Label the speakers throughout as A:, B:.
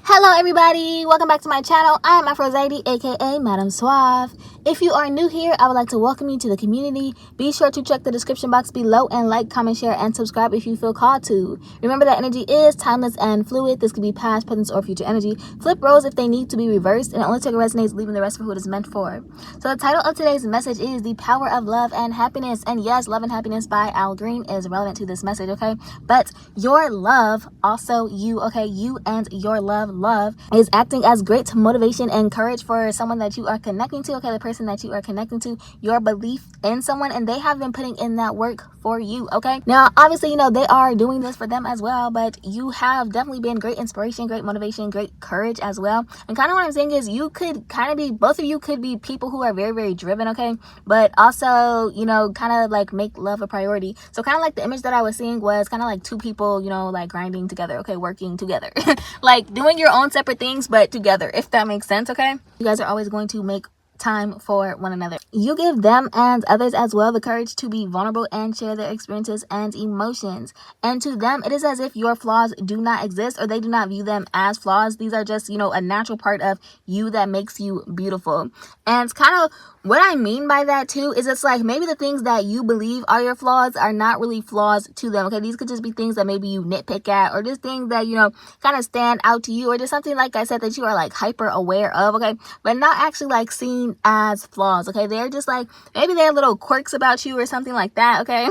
A: Hello everybody, welcome back to my channel. I am Aphrodite, aka Madam Suave. If you are new here, I would like to welcome you to the community. Be sure to check the description box below and like, comment, share, and subscribe if you feel called to. Remember that energy is timeless and fluid. This could be past, present, or future energy. Flip roles if they need to be reversed, and only take what resonates, leaving the rest for who it is meant for. So the title of today's message is The Power of Love and Happiness. And yes, Love and Happiness by Al Green is relevant to this message, okay? But your love, also you, okay? You and your love is acting as great motivation and courage for someone that you are connecting to, okay? The person that you are connecting to, your belief in someone, and they have been putting in that work for you, okay? Now, obviously, you know, they are doing this for them as well, but you have definitely been great inspiration, great motivation, great courage as well. And kind of what I'm saying is you could kind of be, both of you could be people who are very, very driven, okay? But also, you know, kind of like make love a priority. So kind of like the image that I was seeing was kind of like two people, you know, like grinding together, okay? Working together. Like doing your own separate things, but together, if that makes sense, okay? You guys are always going to make time for one another. You give them and others as well the courage to be vulnerable and share their experiences and emotions. And to them, it is as if your flaws do not exist, or they do not view them as flaws. These are just, you know, a natural part of you that makes you beautiful. And kind of what I mean by that too is it's like maybe the things that you believe are your flaws are not really flaws to them, okay? These could just be things that maybe you nitpick at, or just things that, you know, kind of stand out to you, or just something, like I said, that you are like hyper aware of, okay? But not actually like seen as flaws, okay? They're just like, maybe they're little quirks about you or something like that, okay?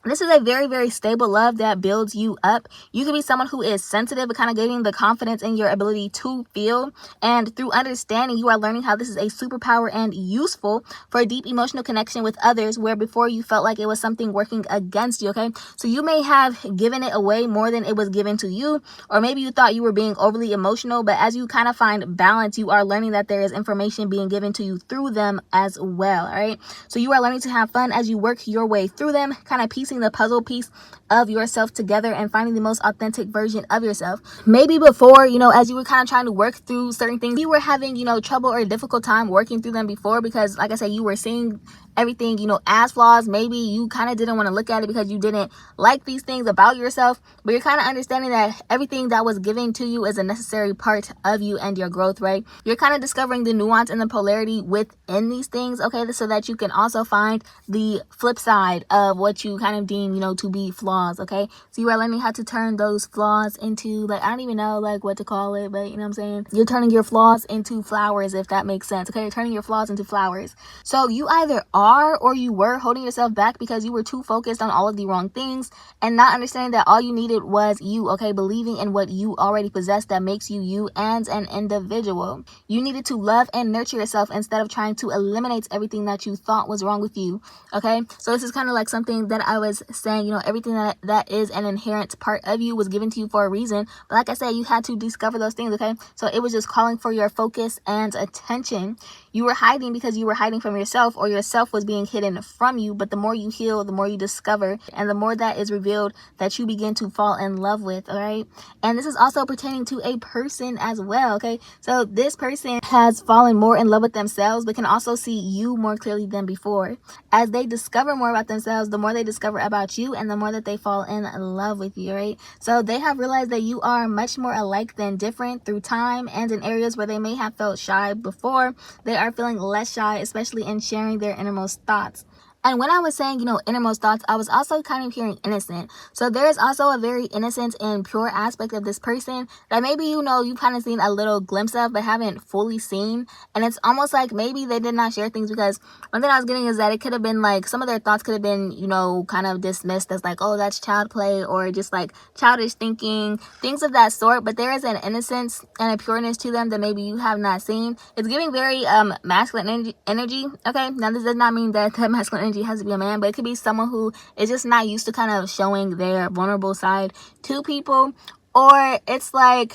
A: This is a very, very stable love that builds you up. You can be someone who is sensitive, but kind of gaining the confidence in your ability to feel. And through understanding, you are learning how this is a superpower and useful for a deep emotional connection with others, where before you felt like it was something working against you, okay? So you may have given it away more than it was given to you, or maybe you thought you were being overly emotional, but as you kind of find balance, you are learning that there is information being given to you through them as well, all right? So you are learning to have fun as you work your way through them, kind of piecing the puzzle piece of yourself together and finding the most authentic version of yourself. Maybe before, you know, as you were kind of trying to work through certain things, you were having, you know, trouble or a difficult time working through them before, because like I said, you were seeing everything, you know, as flaws. Maybe you kind of didn't want to look at it because you didn't like these things about yourself, but you're kind of understanding that everything that was given to you is a necessary part of you and your growth, right? You're kind of discovering the nuance and the polarity within these things, okay? So that you can also find the flip side of what you kind of deem, you know, to be flaws, okay? So you are learning how to turn those flaws into, like, I don't even know like what to call it, but you know what I'm saying? You're turning your flaws into flowers, if that makes sense, okay? You're turning your flaws into flowers. So you either are or you were holding yourself back because you were too focused on all of the wrong things and not understanding that all you needed was you, okay? Believing in what you already possess that makes you you and an individual. You needed to love and nurture yourself instead of trying to eliminate everything that you thought was wrong with you, okay? So this is kind of like something that I was saying, you know, everything that is an inherent part of you was given to you for a reason. But like I said, you had to discover those things, okay? So it was just calling for your focus and attention. You were hiding because you were hiding from yourself, or yourself was being hidden from you. But the more you heal, the more you discover, and the more that is revealed that you begin to fall in love with, all right? And this is also pertaining to a person as well, okay? So this person has fallen more in love with themselves, but can also see you more clearly than before. As they discover more about themselves, the more they discover about you, and the more that they fall in love with you, right? So they have realized that you are much more alike than different through time, and in areas where they may have felt shy before, they are feeling less shy, especially in sharing their innermost thoughts. And when I was saying, you know, innermost thoughts, I was also kind of hearing innocent. So there is also a very innocent and pure aspect of this person that maybe, you know, you've kind of seen a little glimpse of, but haven't fully seen. And it's almost like maybe they did not share things because one thing I was getting is that it could have been like, some of their thoughts could have been, you know, kind of dismissed as like, oh, that's child play, or just like childish thinking, things of that sort. But there is an innocence and a pureness to them that maybe you have not seen. It's giving very masculine energy. Okay, now this does not mean that masculine energy has to be a man, but it could be someone who is just not used to kind of showing their vulnerable side to people, or it's like,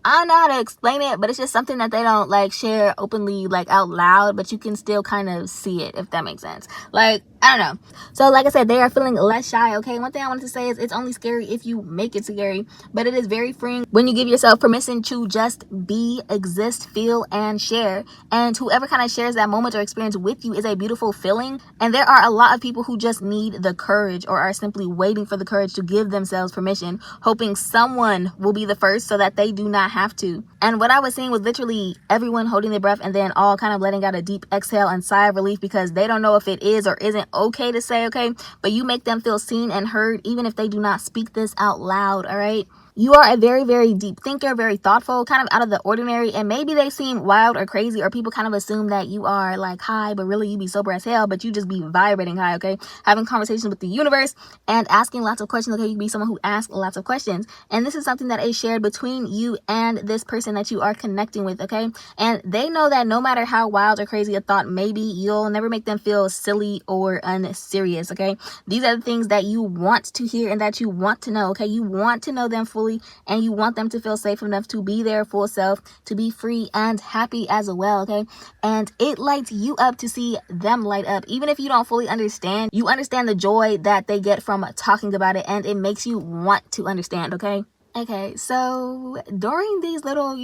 A: I don't know how to explain it, but it's just something that they don't like share openly, like out loud, but you can still kind of see it, if that makes sense. Like, I don't know. So like I said, they are feeling less shy, okay? One thing I wanted to say is it's only scary if you make it scary, but it is very freeing when you give yourself permission to just be, exist, feel, and share. And whoever kind of shares that moment or experience with you is a beautiful feeling. And there are a lot of people who just need the courage or are simply waiting for the courage to give themselves permission, hoping someone will be the first so that they do not have to. And what I was seeing was literally everyone holding their breath and then all kind of letting out a deep exhale and sigh of relief because they don't know if it is or isn't okay to say, okay? But you make them feel seen and heard even if they do not speak this out loud, all right? You are a very, very deep thinker, very thoughtful, kind of out of the ordinary. And maybe they seem wild or crazy, or people kind of assume that you are like high, but really you be sober as hell, but you just be vibrating high, okay? Having conversations with the universe and asking lots of questions, okay? You can be someone who asks lots of questions. And this is something that is shared between you and this person that you are connecting with, okay? And they know that no matter how wild or crazy a thought may be, you'll never make them feel silly or unserious, okay? These are the things that you want to hear and that you want to know, okay? You want to know them fully and you want them to feel safe enough to be their full self, to be free and happy as well, okay? And it lights you up to see them light up. Even if you don't fully understand, you understand the joy that they get from talking about it, and it makes you want to understand, okay? Okay, so during these little,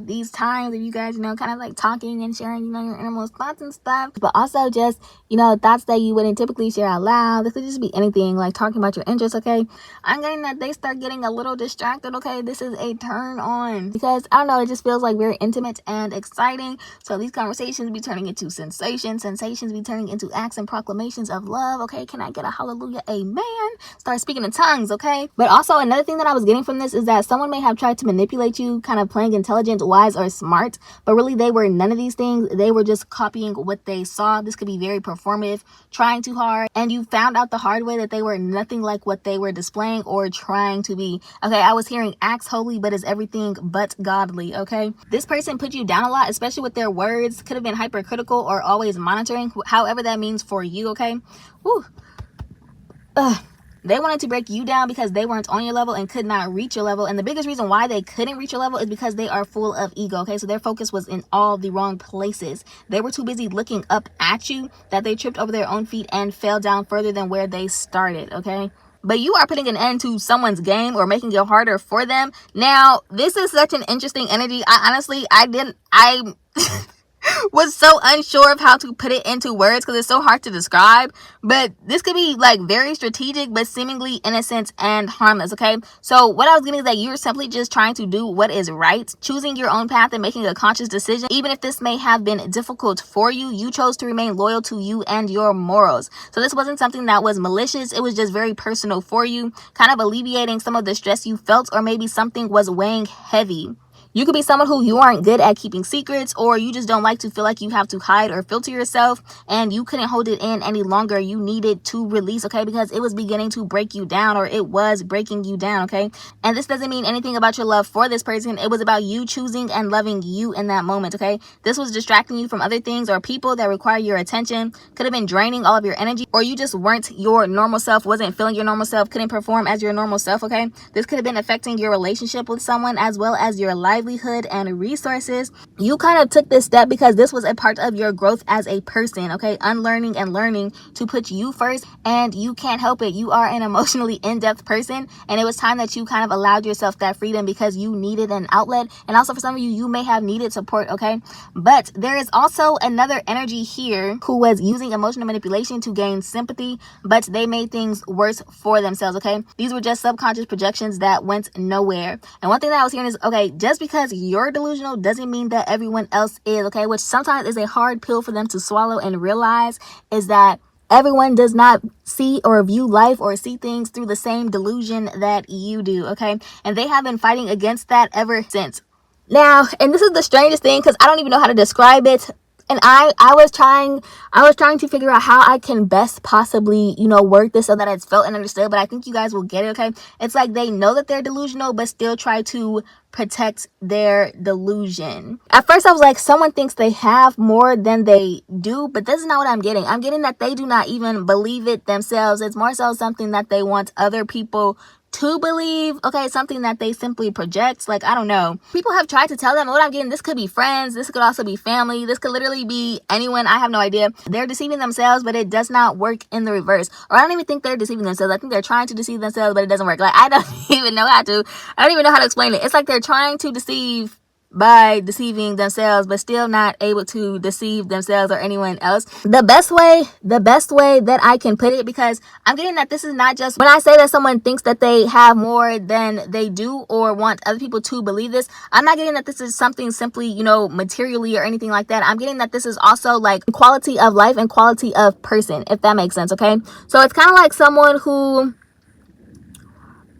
A: these times of you guys, kind of like talking and sharing, your innermost thoughts and stuff, but also just, thoughts that you wouldn't typically share out loud. This could just be anything, like talking about your interests, okay? I'm getting that they start getting a little distracted, okay? This is a turn on because, I don't know, it just feels like very intimate and exciting. So these conversations be turning into sensations be turning into acts and proclamations of love, okay? Can I get a hallelujah, amen? Start speaking in tongues, okay? But also another thing that I was getting from this is that someone may have tried to manipulate you, kind of playing intelligent, wise, or smart, but really they were none of these things. They were just copying what they saw. This could be very performative, trying too hard, and you found out the hard way that they were nothing like what they were displaying or trying to be. Okay, I was hearing acts holy, but is everything but godly, okay? This person put you down a lot, especially with their words. Could have been hypercritical or always monitoring, however that means for you, okay? Whew. They wanted to break you down because they weren't on your level and could not reach your level. And the biggest reason why they couldn't reach your level is because they are full of ego, okay? So their focus was in all the wrong places. They were too busy looking up at you that they tripped over their own feet and fell down further than where they started, okay? But you are putting an end to someone's game or making it harder for them. Now, this is such an interesting energy. I was so unsure of how to put it into words because it's so hard to describe, but this could be like very strategic but seemingly innocent and harmless, okay? So what I was getting is that you're simply just trying to do what is right, choosing your own path and making a conscious decision. Even if this may have been difficult for you, you chose to remain loyal to you and your morals. So this wasn't something that was malicious. It was just very personal for you, kind of alleviating some of the stress you felt, or maybe something was weighing heavy. You could be someone who you aren't good at keeping secrets, or you just don't like to feel like you have to hide or filter yourself, and you couldn't hold it in any longer. You needed to release, okay, because it was beginning to break you down, or it was breaking you down, okay? And this doesn't mean anything about your love for this person. It was about you choosing and loving you in that moment, okay? This was distracting you from other things or people that require your attention. Could have been draining all of your energy, or you just weren't your normal self, wasn't feeling your normal self, couldn't perform as your normal self, okay? This could have been affecting your relationship with someone as well as your livelihood and resources. You kind of took this step because this was a part of your growth as a person, okay? Unlearning and learning to put you first, and you can't help it. You are an emotionally in-depth person, and it was time that you kind of allowed yourself that freedom because you needed an outlet. And also for some of you, you may have needed support, okay? But there is also another energy here who was using emotional manipulation to gain sympathy, but they made things worse for themselves, okay? These were just subconscious projections that went nowhere. And one thing that I was hearing is, okay, just because you're delusional doesn't mean that everyone else is, okay? Which sometimes is a hard pill for them to swallow and realize, is that everyone does not see or view life or see things through the same delusion that you do, okay? And they have been fighting against that ever since. Now, and this is the strangest thing because I don't even know how to describe it. And I was trying to figure out how I can best possibly, work this so that it's felt and understood. But I think you guys will get it, okay? It's like they know that they're delusional, but still try to protect their delusion. At first, I was like, someone thinks they have more than they do, but this is not what I'm getting. I'm getting that they do not even believe it themselves. It's more so something that they want other people to believe, okay, something that they simply project. Like, I don't know. People have tried to tell them, what I'm getting, this could be friends, this could also be family, this could literally be anyone. I have no idea. They're deceiving themselves, but it does not work in the reverse. Or I don't even think they're deceiving themselves. I think they're trying to deceive themselves, but it doesn't work. Like, I don't even know how to explain it. It's like they're trying to deceive by deceiving themselves, but still not able to deceive themselves or anyone else. The best way that I can put it, because I'm getting that this is not just when I say that someone thinks that they have more than they do or want other people to believe this, I'm not getting that this is something simply, materially or anything like that. I'm getting that this is also like quality of life and quality of person, if that makes sense. Okay, so it's kind of like someone who,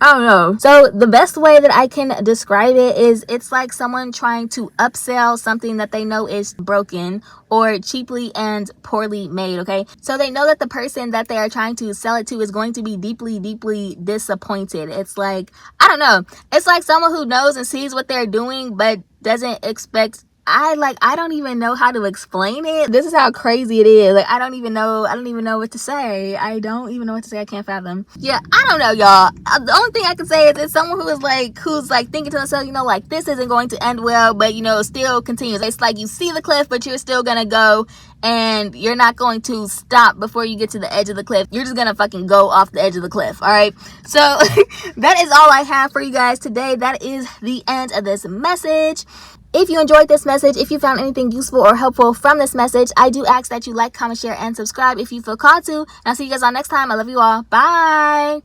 A: I don't know. So the best way that I can describe it is it's like someone trying to upsell something that they know is broken or cheaply and poorly made, okay? So they know that the person that they are trying to sell it to is going to be deeply, deeply disappointed. It's like, I don't know. It's like someone who knows and sees what they're doing but doesn't expect. I don't even know how to explain it. This is how crazy it is. Like, I don't even know what to say. I can't fathom. Yeah, I don't know, y'all. The only thing I can say is it's someone who's thinking to themselves, like, this isn't going to end well, but still continues. It's like you see the cliff, but you're still gonna go, and you're not going to stop before you get to the edge of the cliff. You're just gonna fucking go off the edge of the cliff. All right. So that is all I have for you guys today. That is the end of this message. If you enjoyed this message, if you found anything useful or helpful from this message, I do ask that you like, comment, share, and subscribe if you feel called to. And I'll see you guys all next time. I love you all. Bye.